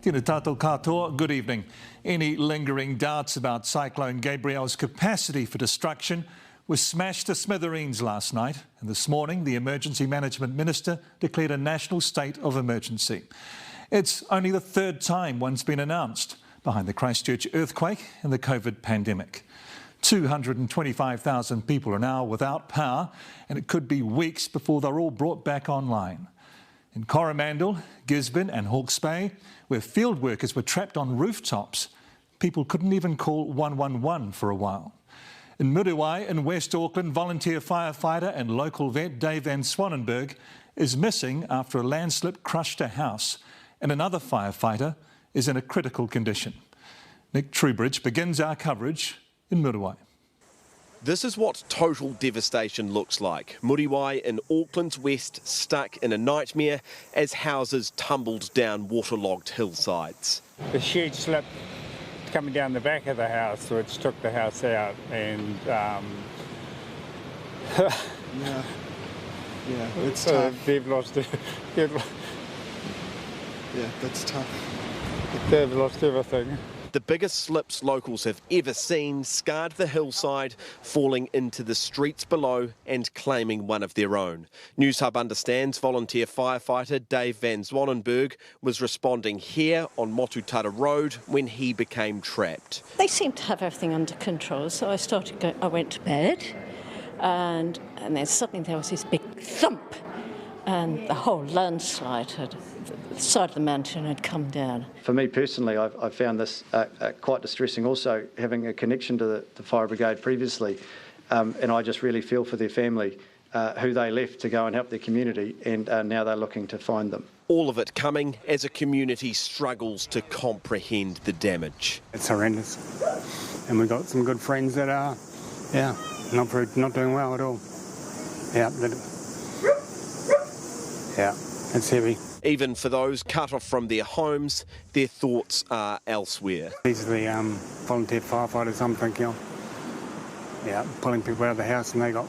Tēnā tātou katoa, good evening. Any lingering doubts about Cyclone Gabrielle's capacity for destruction was smashed to smithereens last night, and this morning the Emergency Management Minister declared a national state of emergency. It's only the third time one's been announced, behind the Christchurch earthquake and the COVID pandemic. 225,000 people are now without power, and it could be weeks before they're all brought back online. In Coromandel, Gisborne and Hawke's Bay, where field workers were trapped on rooftops, people couldn't even call 111 for a while. In Muriwai in West Auckland, volunteer firefighter and local vet Dave Van Swanenberg is missing after a landslip crushed a house, and another firefighter is in a critical condition. Nick Trubridge begins our coverage in Muriwai. This is what total devastation looks like. Muriwai in Auckland's west stuck in a nightmare as houses tumbled down waterlogged hillsides. The huge slip coming down the back of the house, which took the house out, and yeah, it's tough. They've lost it. Yeah, that's tough. They've lost everything. The biggest slips locals have ever seen scarred the hillside, falling into the streets below and claiming one of their own. Newshub understands volunteer firefighter Dave Van Swanenberg was responding here on Motutara Road when he became trapped. They seemed to have everything under control, so I went to bed, and then suddenly there was this big thump, and the whole landslide the side of the mountain had come down. For me personally, I found this quite distressing also, having a connection to the fire brigade previously, and I just really feel for their family, who they left to go and help their community, and now they're looking to find them. All of it coming as a community struggles to comprehend the damage. It's horrendous, and we've got some good friends that are, not doing well at all. It's heavy. Even for those cut off from their homes, their thoughts are elsewhere. These are the volunteer firefighters I'm thinking of. Yeah, pulling people out of the house and they got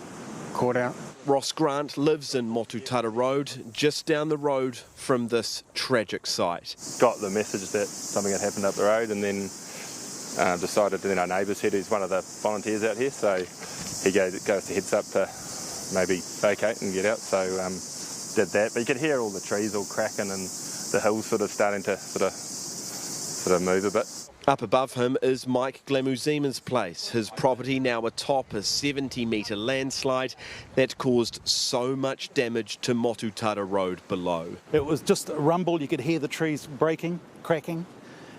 caught out. Ross Grant lives in Motutara Road, just down the road from this tragic site. Got the message that something had happened up the road, and then decided, then our neighbour said he's one of the volunteers out here, so he gave us the heads up to maybe vacate and get out, so did that. But you could hear all the trees all cracking and the hills sort of starting to sort of move a bit. Up above him is Mike Glamuzima's place. His property now atop a 70-metre landslide that caused so much damage to Motutara Road below. It was just a rumble. You could hear the trees breaking, cracking,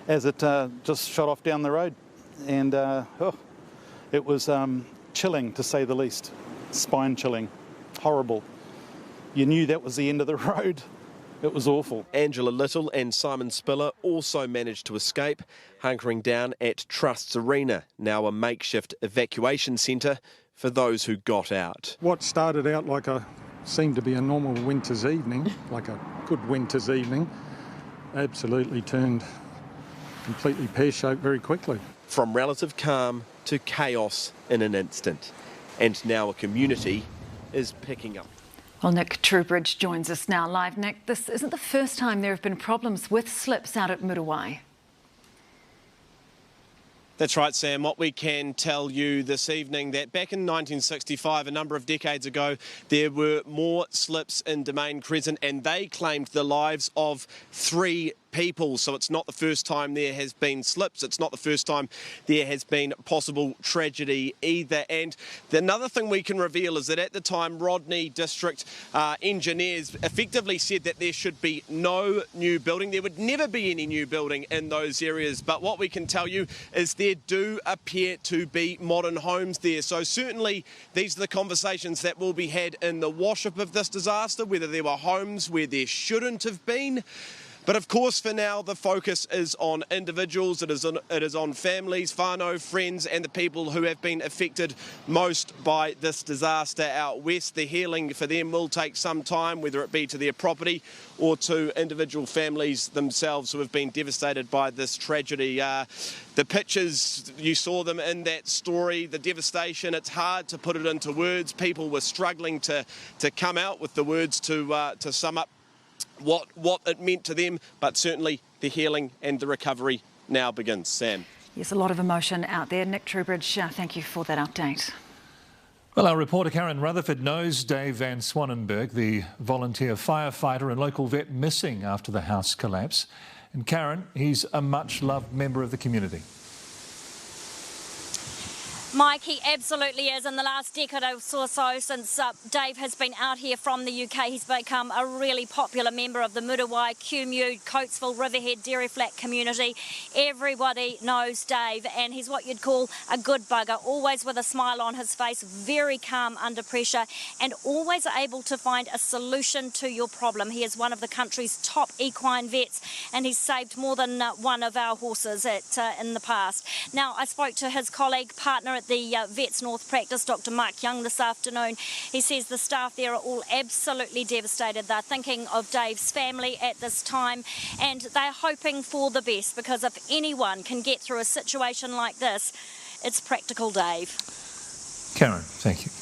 as it just shot off down the road. And it was chilling, to say the least. Spine chilling. Horrible. You knew that was the end of the road. It was awful. Angela Little and Simon Spiller also managed to escape, hunkering down at Trust's Arena, now a makeshift evacuation centre for those who got out. What started out like seemed to be a normal winter's evening, like a good winter's evening, absolutely turned completely pear-shaped very quickly. From relative calm to chaos in an instant. And now a community is picking up. Well, Nick Trubridge joins us now live. Nick, this isn't the first time there have been problems with slips out at Muriwai. That's right, Sam. What we can tell you this evening, that back in 1965, a number of decades ago, there were more slips in Domain Crescent, and they claimed the lives of 3 people. So it's not the first time there has been slips. It's not the first time there has been possible tragedy either. And another thing we can reveal is that at the time, Rodney District engineers effectively said that there should be no new building. There would never be any new building in those areas. But what we can tell you is there do appear to be modern homes there. So certainly these are the conversations that will be had in the wash-up of this disaster, whether there were homes where there shouldn't have been. But of course, for now, the focus is on individuals, it is on families, whānau, friends, and the people who have been affected most by this disaster out west. The healing for them will take some time, whether it be to their property or to individual families themselves who have been devastated by this tragedy. The pictures, you saw them in that story, the devastation, it's hard to put it into words. People were struggling to come out with the words to sum up what it meant to them, but certainly the healing and the recovery now begins. Sam. Yes, a lot of emotion out there. Nick Trubridge, thank you for that update. Well, our reporter Karen Rutherford knows Dave Van Swanenberg, the volunteer firefighter and local vet, missing after the house collapse. And Karen, he's a much-loved member of the community. Mike, he absolutely is. In the last decade or so, since Dave has been out here from the UK, he's become a really popular member of the Muriwai, Kumeu, Coatesville, Riverhead, Dairy Flat community. Everybody knows Dave, and he's what you'd call a good bugger, always with a smile on his face, very calm under pressure, and always able to find a solution to your problem. He is one of the country's top equine vets, and he's saved more than one of our horses in the past. Now, I spoke to his colleague, partner at the Vets North practice, Dr. Mark Young, this afternoon. He says the staff there are all absolutely devastated. They're thinking of Dave's family at this time, and they're hoping for the best, because if anyone can get through a situation like this, it's practical Dave. Karen, thank you.